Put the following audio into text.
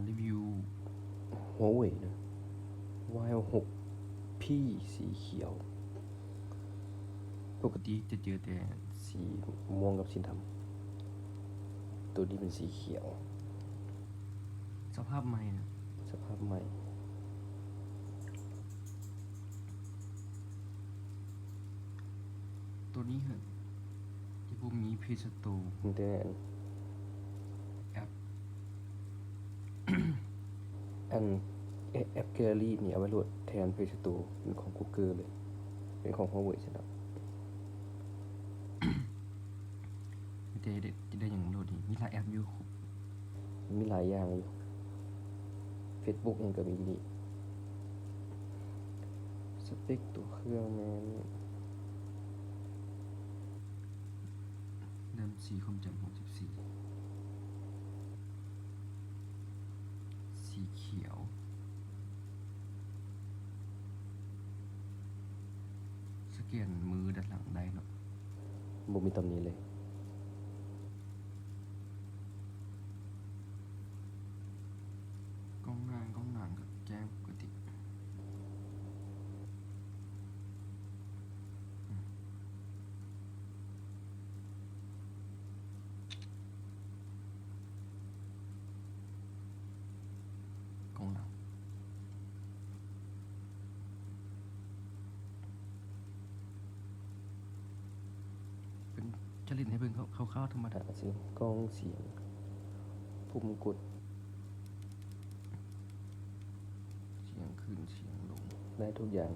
รีวิวหัวเว่ยนะ Y6 พี่สีเขียวปกติจะเจอแต่สีม่วงกับสีดำตัวนี้เป็นสีเขียวสภาพใหม่นะสภาพใหม่ตัวนี้เหรอที่ผมมีเพจสโตร์มีแต่แอป อันแอปแกลเลอรี่นี่เอาไว้โหลดแทน Play Store เป็นของ Google เลยเป็นของ Huawei ใช่ไหม จะได้อย่างโหลดนี่มีหลายแอปอยู่ครบมีหลายอย่างอยู่ Facebook มันก็มีนี่สเปคตัวเครื่องแมนเริ่มสีความจำ64สีเขียวสแกนมือด้านหลังได้เนาะบ่มีตำหนี้เลยกล้องหน้ากับแจ้งปกติกล้องหลังเป็นจะเล่นให้เบิ่งคร่าวๆธรรมดา สิกล้องเสียงปุ่มกด เสียงขึ้นเสียงลง ได้ทุกอย่าง